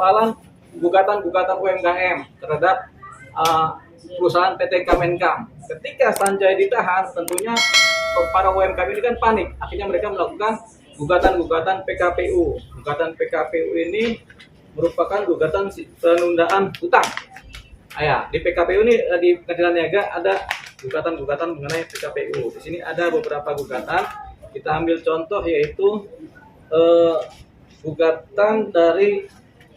persoalan gugatan-gugatan UMKM terhadap perusahaan PT Kemenkam. Ketika Sanjay ditahan, tentunya para UMKM ini kan panik. Akhirnya mereka melakukan gugatan-gugatan PKPU. Gugatan PKPU ini merupakan gugatan penundaan hutang. Ya, di PKPU ini di Pengadilan Niaga ada gugatan-gugatan mengenai PKPU. Di sini ada beberapa gugatan. Kita ambil contoh yaitu gugatan dari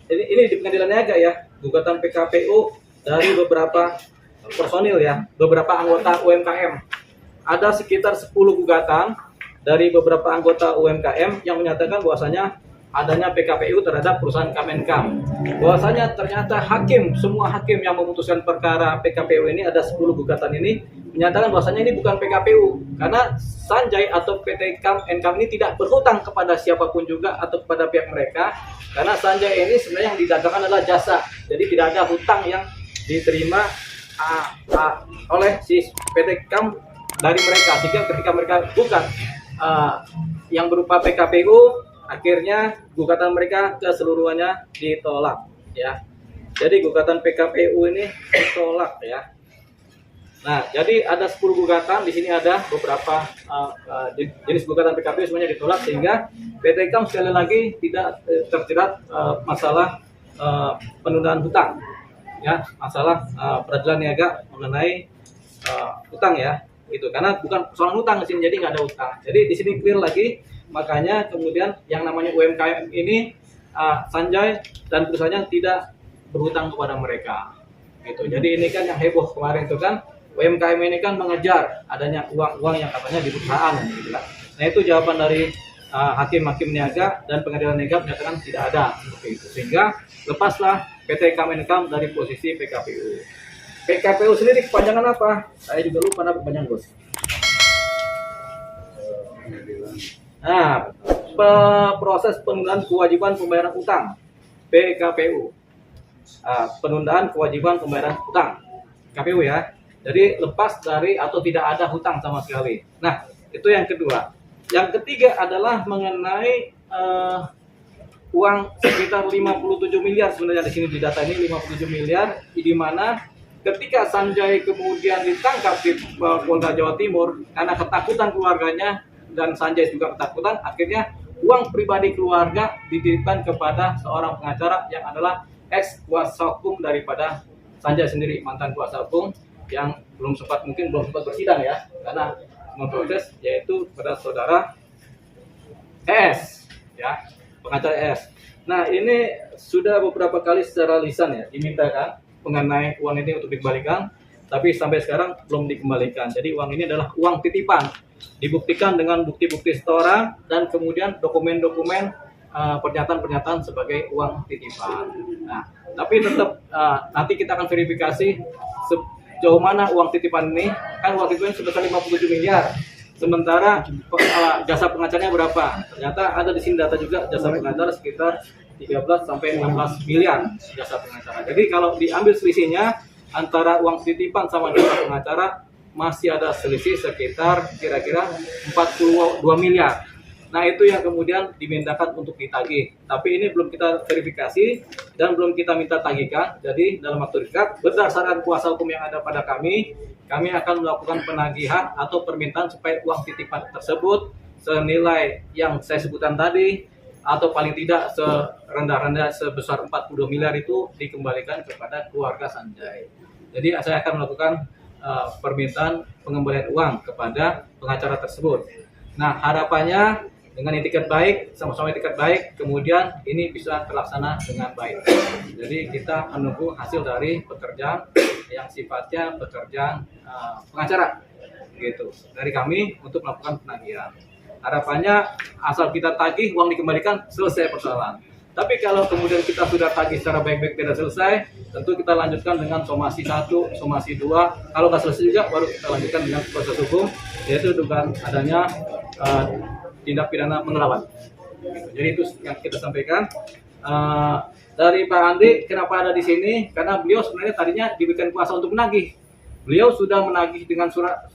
ini di Pengadilan Niaga ya, gugatan PKPU dari beberapa personil ya, beberapa anggota UMKM. Ada sekitar 10 gugatan dari beberapa anggota UMKM yang menyatakan bahwasanya adanya PKPU terhadap perusahaan Kemenkam. Bahwasanya ternyata semua hakim yang memutuskan perkara PKPU ini, ada 10 gugatan ini, menyatakan bahwasanya ini bukan PKPU karena Sanjay atau PT Kemenkam ini tidak berhutang kepada siapapun juga atau kepada pihak mereka, karena Sanjay ini sebenarnya yang didagangkan adalah jasa. Jadi tidak ada hutang yang diterima oleh si PT Kemenkam dari mereka, sehingga ketika mereka bukan yang berupa PKPU, akhirnya gugatan mereka keseluruhannya ditolak ya. Jadi gugatan PKPU ini ditolak ya. Nah, jadi ada 10 gugatan, di sini ada beberapa jenis gugatan PKPU semuanya ditolak, sehingga PT Kemenkam sekali lagi tidak terjerat masalah penundaan hutang ya, masalah peradilan niaga mengenai hutang ya, gitu. Karena bukan persoalan hutang di sini, jadi nggak ada hutang. Jadi di sini clear lagi, makanya kemudian yang namanya UMKM ini Sanjay dan perusahaannya tidak berhutang kepada mereka, gitu. Jadi ini kan yang heboh kemarin itu kan, UMKM ini kan mengejar adanya uang-uang yang katanya di perusahaan, gitu kan. Nah itu jawaban dari hakim-hakim niaga dan pengadilan niaga menyatakan tidak ada seperti itu, sehingga lepaslah PT Kemenkam dari posisi PKPU. PKPU sendiri kepanjangan apa? Saya juga lupa nama kepanjangan, bos. Nah, proses penundaan kewajiban pembayaran utang, PKPU. Penundaan kewajiban pembayaran utang, KPU ya. Jadi lepas dari atau tidak ada hutang sama sekali. Nah, itu yang kedua. Yang ketiga adalah mengenai uang sekitar 57 miliar sebenarnya di sini di data ini 57 miliar, di mana ketika Sanjay kemudian ditangkap di Polda Jawa Timur karena ketakutan keluarganya dan Sanjay juga ketakutan, akhirnya uang pribadi keluarga dititipkan kepada seorang pengacara yang adalah ex kuasa hukum daripada Sanjay sendiri, mantan kuasa hukum yang belum sempat bersidang ya, karena memproses, yaitu pada saudara ES ya, pengacara ES. Nah ini sudah beberapa kali secara lisan ya dimintakan mengenai uang ini untuk dikembalikan, tapi sampai sekarang belum dikembalikan. Jadi uang ini adalah uang titipan, dibuktikan dengan bukti-bukti setoran dan kemudian dokumen-dokumen pernyataan-pernyataan sebagai uang titipan. Nah, tapi tetap nanti kita akan verifikasi sejauh mana uang titipan ini. Kan uang titipan sebesar 57 miliar. Sementara jasa pengacaranya berapa? Ternyata ada di sini data juga jasa pengacara sekitar 13 sampai 16 miliar jasa pengacara. Jadi kalau diambil selisihnya antara uang titipan sama jasa pengacara, masih ada selisih sekitar kira-kira 42 miliar. Nah itu yang kemudian dimintakan untuk ditagih. Tapi ini belum kita verifikasi dan belum kita minta tagihkan. Jadi dalam waktu dekat berdasarkan kuasa hukum yang ada pada kami akan melakukan penagihan atau permintaan supaya uang titipan tersebut senilai yang saya sebutkan tadi atau paling tidak serendah-rendah sebesar 42 miliar itu dikembalikan kepada keluarga Sanjay. Jadi saya akan melakukan permintaan pengembalian uang kepada pengacara tersebut. Nah harapannya dengan itikat baik, sama-sama itikat baik, kemudian ini bisa terlaksana dengan baik. Jadi kita menunggu hasil dari pekerjaan yang sifatnya pekerjaan pengacara, gitu, dari kami untuk melakukan penagihan. Harapannya asal kita tagih uang dikembalikan, selesai persoalan. Tapi kalau kemudian kita sudah tagih secara baik-baik tidak selesai, tentu kita lanjutkan dengan somasi 1, somasi 2. Kalau nggak selesai juga baru kita lanjutkan dengan proses hukum, yaitu dugaan adanya tindak pidana mengelawan. Jadi itu yang kita sampaikan. Dari Pak Andi, kenapa ada di sini? Karena beliau sebenarnya tadinya diberikan kuasa untuk menagih. Beliau sudah menagih dengan surat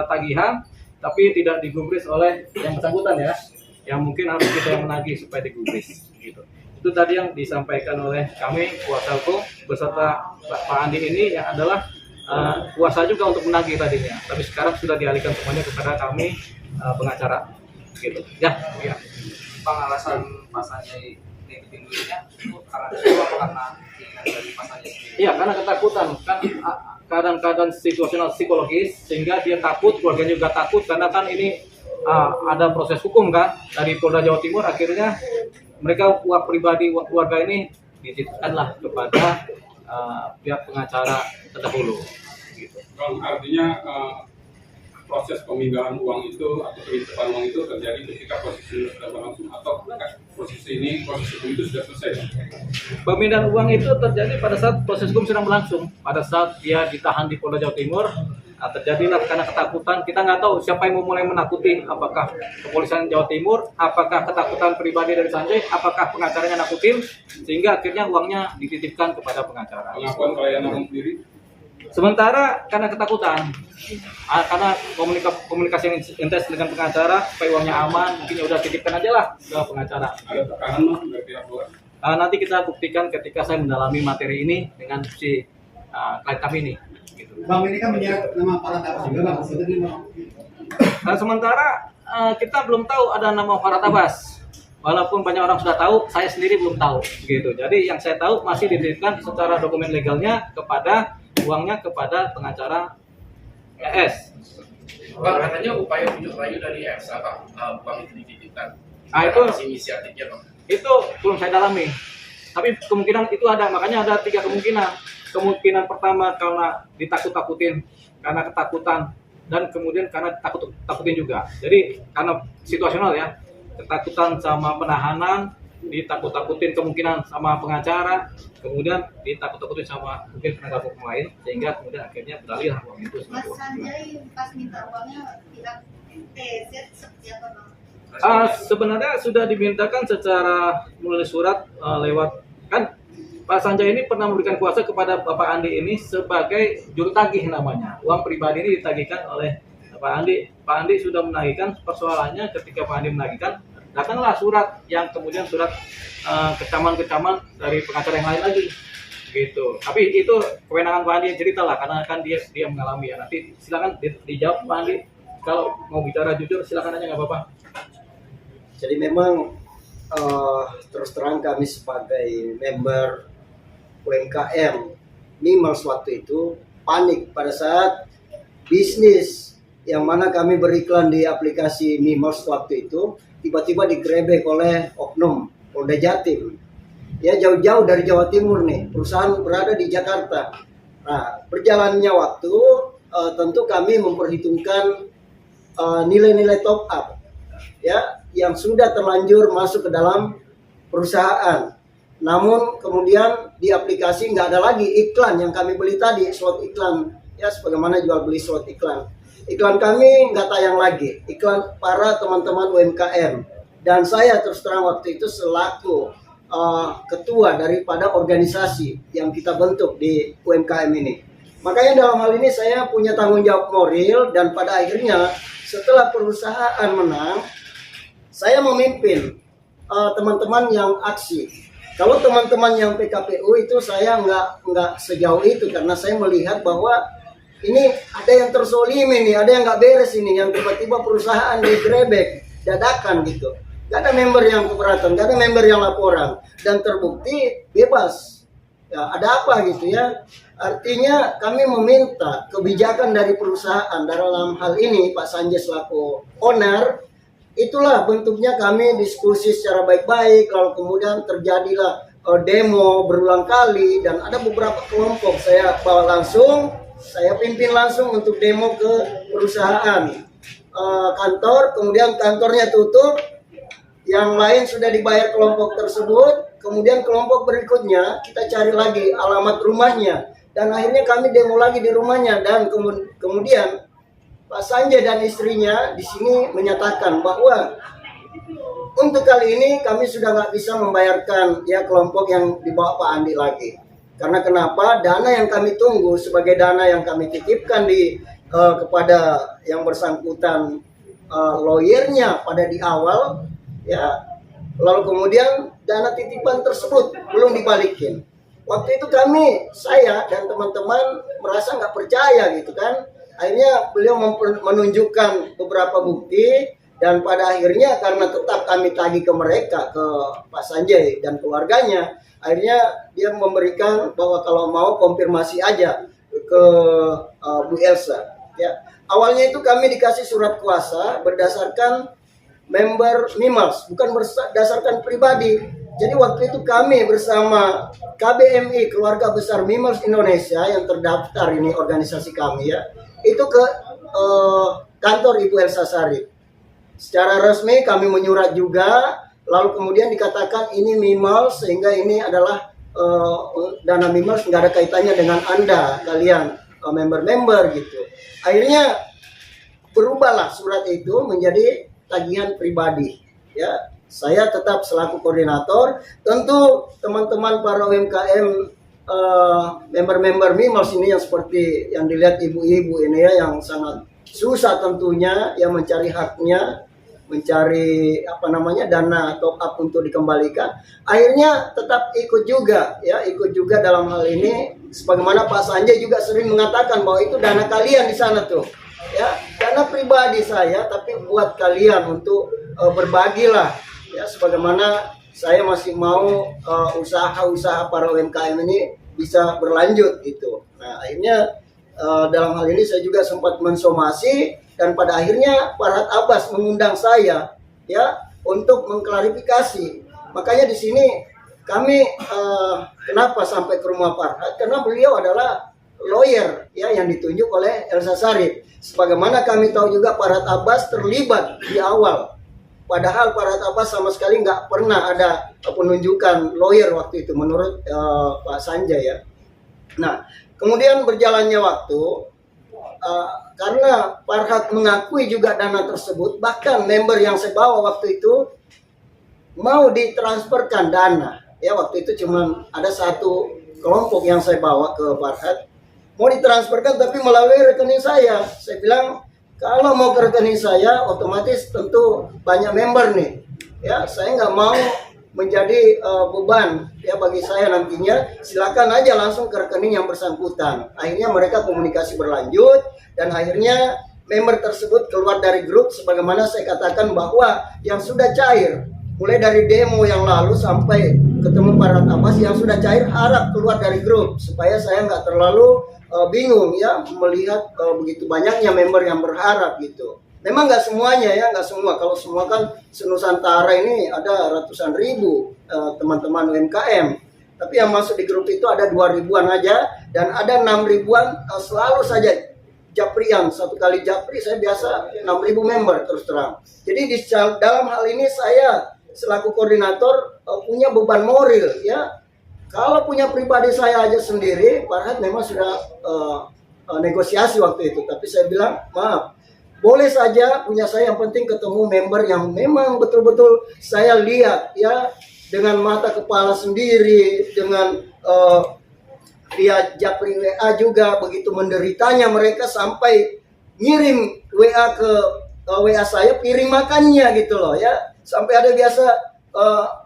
tagihan, tapi tidak digubris oleh yang bersangkutan ya. Yang mungkin harus kita yang menagih supaya digubris. Gitu. Itu tadi yang disampaikan oleh kami kuasa hukum beserta Pak Andi ini yang adalah kuasa juga untuk menagih tadinya, tapi sekarang sudah dialihkan semuanya kepada kami pengacara gitu ya. Ya. Bang, alasan Pak Sanjay ditingginya itu karena keinginan dari Pak Sanjay sendiri? Iya, karena ketakutan kan, kadang-kadang situasional psikologis sehingga dia takut, keluarganya juga takut karena kan ini ada proses hukum kan dari Polda Jawa Timur. Akhirnya mereka uang pribadi keluarga ini dititipkanlah kepada pihak pengacara terdahulu gitu. Bang, artinya proses pemindahan uang itu atau penitipan uang itu terjadi ketika proses ini sudah berlangsung atau proses hukum itu sudah selesai? Pemindahan uang itu terjadi pada saat proses hukum sedang berlangsung. Pada saat dia ditahan di Polda Jawa Timur, terjadilah karena ketakutan. Kita nggak tahu siapa yang mulai menakuti, apakah kepolisian Jawa Timur, apakah ketakutan pribadi dari Sanjay, apakah pengacaranya nakutin, sehingga akhirnya uangnya dititipkan kepada pengacara. Pengakuan klien Abang sendiri? Sementara karena ketakutan, karena komunikasi yang intens dengan pengacara, supaya uangnya aman, mungkin ya udah titipkan aja lah ke pengacara. Ada tekanan Mas dari pihak luar? Nanti kita buktikan ketika saya mendalami materi ini dengan si klien kami ini. Gitu. Bang, ini kan menyangkut nama Farhad Abbas juga, Bang. Sementara kita belum tahu ada nama Farhad Abbas. Walaupun banyak orang sudah tahu, saya sendiri belum tahu. Gitu. Jadi yang saya tahu masih dititipkan secara dokumen legalnya kepada uangnya kepada pengacara ES. Bang, katanya upaya bujuk rayu dari ESA, Bang itu dititipkan. Itu inisiatifnya, Bang. Itu belum saya dalami. Tapi kemungkinan itu ada, makanya ada 3 kemungkinan. Kemungkinan pertama karena ditakut-takutin, karena ketakutan, dan kemudian karena takutin juga. Jadi karena situasional ya, ketakutan sama penahanan, ditakut-takutin kemungkinan sama pengacara, kemudian ditakut-takutin sama mungkin penegak hukum lain, sehingga kemudian akhirnya beralih uang itu. Mas Sanjay pas minta uangnya pihak TZ seperti apa, Bang? Sebenarnya sudah dimintakan secara menulis surat lewat kan Pak Sanjay ini pernah memberikan kuasa kepada Bapak Andi ini sebagai juru tagih namanya. Uang pribadi ini ditagihkan oleh Pak Andi. Pak Andi sudah menagihkan, persoalannya ketika Pak Andi menagihkan, datanglah surat yang kemudian surat kecaman-kecaman dari pengacara yang lain lagi. Gitu. Tapi itu kewenangan Pak Andi yang cerita lah, karena kan dia mengalami ya. Nanti silakan dijawab Pak Andi. Kalau mau bicara jujur silakan aja, nggak apa-apa. Jadi memang terus terang kami sebagai member UMKM Mimals waktu itu panik pada saat bisnis yang mana kami beriklan di aplikasi Mimals waktu itu tiba-tiba digrebek oleh oknum Polda Jatim. Ya jauh-jauh dari Jawa Timur nih, perusahaan berada di Jakarta. Nah, berjalannya waktu tentu kami memperhitungkan nilai-nilai top up ya yang sudah terlanjur masuk ke dalam perusahaan. Namun kemudian di aplikasi nggak ada lagi iklan yang kami beli tadi, slot iklan ya, sebagaimana jual beli slot iklan. Iklan kami nggak tayang lagi, iklan para teman-teman UMKM. Dan saya terus terang waktu itu selaku ketua daripada organisasi yang kita bentuk di UMKM ini. Makanya dalam hal ini saya punya tanggung jawab moral, dan pada akhirnya setelah perusahaan menang, saya memimpin teman-teman yang aksi. Kalau teman-teman yang PKPU itu saya nggak sejauh itu, karena saya melihat bahwa ini ada yang terzolimi nih, ada yang nggak beres ini, yang tiba-tiba perusahaan digrebek dadakan gitu. Gak ada member yang keberatan, gak ada member yang laporan, dan terbukti bebas. Ya, ada apa gitu ya? Artinya kami meminta kebijakan dari perusahaan dalam hal ini Pak Sanjay selaku owner. Itulah bentuknya kami diskusi secara baik-baik, lalu kemudian terjadilah demo berulang kali, dan ada beberapa kelompok saya bawa langsung, saya pimpin langsung untuk demo ke perusahaan kantor, kemudian kantornya tutup, yang lain sudah dibayar kelompok tersebut, kemudian kelompok berikutnya kita cari lagi alamat rumahnya, dan akhirnya kami demo lagi di rumahnya, dan kemudian Pak Sanjay dan istrinya di sini menyatakan bahwa untuk kali ini kami sudah nggak bisa membayarkan ya kelompok yang dibawa Pak Andi lagi. Karena kenapa? Dana yang kami tunggu sebagai dana yang kami titipkan kepada yang bersangkutan lawyernya pada di awal ya. Lalu kemudian dana titipan tersebut belum dibalikin. Waktu itu saya dan teman-teman merasa nggak percaya gitu kan. Akhirnya beliau menunjukkan beberapa bukti dan pada akhirnya karena tetap kami tagih ke mereka, ke Pak Sanjay dan keluarganya, akhirnya dia memberikan bahwa kalau mau konfirmasi aja ke Bu Elsa. Ya, awalnya itu kami dikasih surat kuasa berdasarkan member Mimals, bukan berdasarkan pribadi. Jadi waktu itu kami bersama KBMI, Keluarga Besar Mimals Indonesia yang terdaftar ini organisasi kami ya, itu ke kantor Ibu Elsa Sarif. Secara resmi kami menyurat juga, lalu kemudian dikatakan ini Mimals sehingga ini adalah dana Mimals nggak ada kaitannya dengan Anda, kalian member-member gitu. Akhirnya berubahlah surat itu menjadi tagihan pribadi ya. Saya tetap selaku koordinator, tentu teman-teman para UMKM member-member Mimals ini yang seperti yang dilihat ibu-ibu ini ya, yang sangat susah tentunya yang mencari haknya, mencari dana top up untuk dikembalikan, akhirnya tetap ikut juga ya, ikut juga dalam hal ini. Sebagaimana Pak Sanjay juga sering mengatakan bahwa itu dana kalian di sana tuh ya, dana pribadi saya tapi buat kalian untuk berbagilah ya, sebagaimana saya masih mau usaha-usaha para UMKM ini bisa berlanjut gitu. Nah akhirnya dalam hal ini saya juga sempat mensomasi dan pada akhirnya Farhad Abbas mengundang saya ya untuk mengklarifikasi. Makanya di sini kami kenapa sampai ke rumah Farhad, karena beliau adalah lawyer ya yang ditunjuk oleh Elsa Sarif. Sebagaimana kami tahu juga Farhad Abbas terlibat di awal. Padahal Farhad Abbas sama sekali nggak pernah ada penunjukan lawyer waktu itu menurut Pak Sanjay ya. Nah, kemudian berjalannya waktu, karena Farhad mengakui juga dana tersebut, bahkan member yang saya bawa waktu itu mau ditransferkan dana. Ya, waktu itu cuma ada satu kelompok yang saya bawa ke Farhad, mau ditransferkan tapi melalui rekening saya. Saya bilang, kalau mau ke rekening saya, otomatis tentu banyak member nih. Ya, saya nggak mau menjadi beban ya bagi saya nantinya. Silakan aja langsung ke rekening yang bersangkutan. Akhirnya mereka komunikasi berlanjut dan akhirnya member tersebut keluar dari grup. Sebagaimana saya katakan bahwa yang sudah cair, mulai dari demo yang lalu sampai ketemu Farhad Abbas yang sudah cair, harap keluar dari grup supaya saya nggak terlalu bingung ya melihat begitu banyaknya member yang berharap gitu. Memang nggak semuanya ya, nggak semua. Kalau semua kan senusantara ini ada ratusan ribu teman-teman UMKM. Tapi yang masuk di grup itu ada 2.000-an aja dan ada 6.000-an selalu saja japrian. Satu kali japri saya biasa 6.000 member terus terang. Jadi di dalam hal ini saya selaku koordinator punya beban moral ya. Kalau punya pribadi saya aja sendiri, Farhad memang sudah negosiasi waktu itu. Tapi saya bilang, maaf, boleh saja punya saya, yang penting ketemu member yang memang betul-betul saya lihat ya dengan mata kepala sendiri, dengan via japri WA juga begitu menderitanya mereka sampai ngirim WA ke WA saya piring makannya gitu loh ya. Sampai ada biasa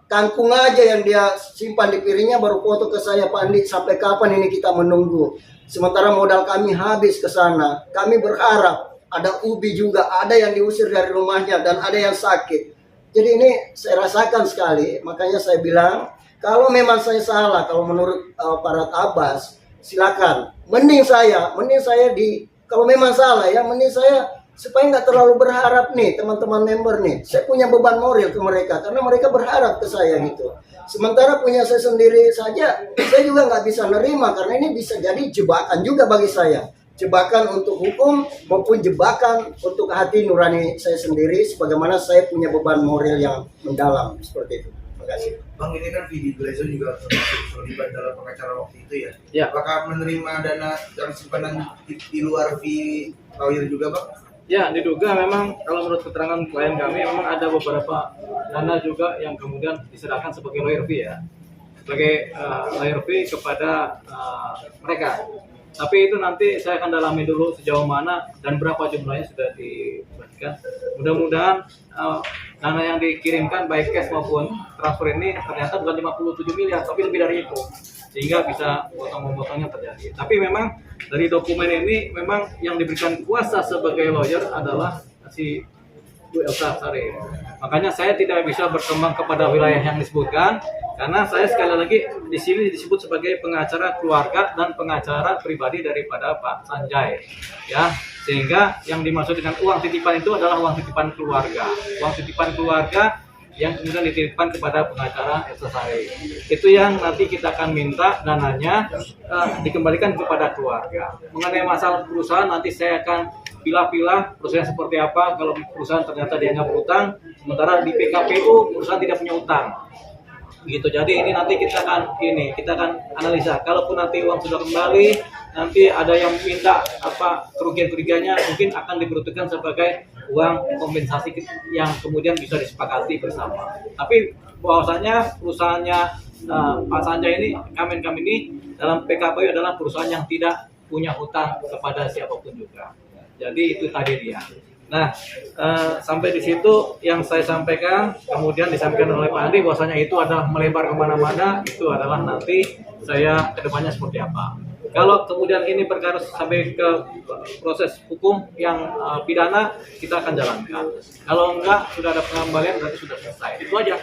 kangkung aja yang dia simpan di piringnya baru foto ke saya, Pak Andi, sampai kapan ini kita menunggu. Sementara modal kami habis ke sana. Kami berharap, ada ubi juga, ada yang diusir dari rumahnya dan ada yang sakit. Jadi ini saya rasakan sekali, makanya saya bilang kalau memang saya salah, kalau menurut Farhad Abbas silakan. Mending saya kalau memang salah ya, mending saya supaya nggak terlalu berharap nih teman-teman member nih. Saya punya beban moral ke mereka karena mereka berharap ke saya gitu. Sementara punya saya sendiri saja, saya juga nggak bisa nerima karena ini bisa jadi jebakan juga bagi saya. Jebakan untuk hukum maupun jebakan untuk hati nurani saya sendiri. Sebagaimana saya punya beban moral yang mendalam seperti itu. Terima kasih. Bang, ini kan Vidi Glazer juga terlibat dalam pengacara waktu itu ya. Ya. Apakah menerima dana dan simpanan di luar fee lawyer juga, Bang? Ya, diduga memang kalau menurut keterangan klien kami memang ada beberapa dana juga yang kemudian diserahkan sebagai lawyer fee ya. Sebagai lawyer fee kepada mereka. Tapi itu nanti saya akan dalami dulu sejauh mana dan berapa jumlahnya sudah dibagikan. Mudah-mudahan dana yang dikirimkan baik cash maupun transfer ini ternyata bukan 57 miliar, tapi lebih dari itu. Sehingga bisa potong-potongnya terjadi. Tapi memang dari dokumen ini memang yang diberikan kuasa sebagai lawyer adalah si Bu Elsa Sari. Makanya saya tidak bisa berkembang kepada wilayah yang disebutkan karena saya sekali lagi di sini disebut sebagai pengacara keluarga dan pengacara pribadi daripada Pak Sanjay. Ya, sehingga yang dimaksud dengan uang titipan itu adalah uang titipan keluarga. Uang titipan keluarga yang kemudian dititipkan kepada pengacara Elsa Sari. Itu yang nanti kita akan minta dananya dikembalikan kepada keluarga. Mengenai masalah perusahaan nanti saya akan pilah-pilah perusahaan seperti apa. Kalau perusahaan ternyata dianggap berutang, sementara di PKPU perusahaan tidak punya utang. Begitu. Jadi ini nanti kita akan analisa. Kalaupun nanti uang sudah kembali, nanti ada yang minta apa kerugian-kerugiannya mungkin akan diperuntukkan sebagai uang kompensasi yang kemudian bisa disepakati bersama. Tapi bahwasanya perusahaannya Pak Sanjay ini, kami ini dalam PKPU adalah perusahaan yang tidak punya hutang kepada siapapun juga. Jadi itu tadi dia. Nah, sampai di situ yang saya sampaikan, kemudian disampaikan oleh Pak Andi bahwasanya itu adalah melebar kemana-mana, itu adalah nanti saya kedepannya seperti apa. Kalau kemudian ini perkara sampai ke proses hukum yang pidana, kita akan jalankan. Kalau enggak, sudah ada pengembalian, berarti sudah selesai. Itu aja.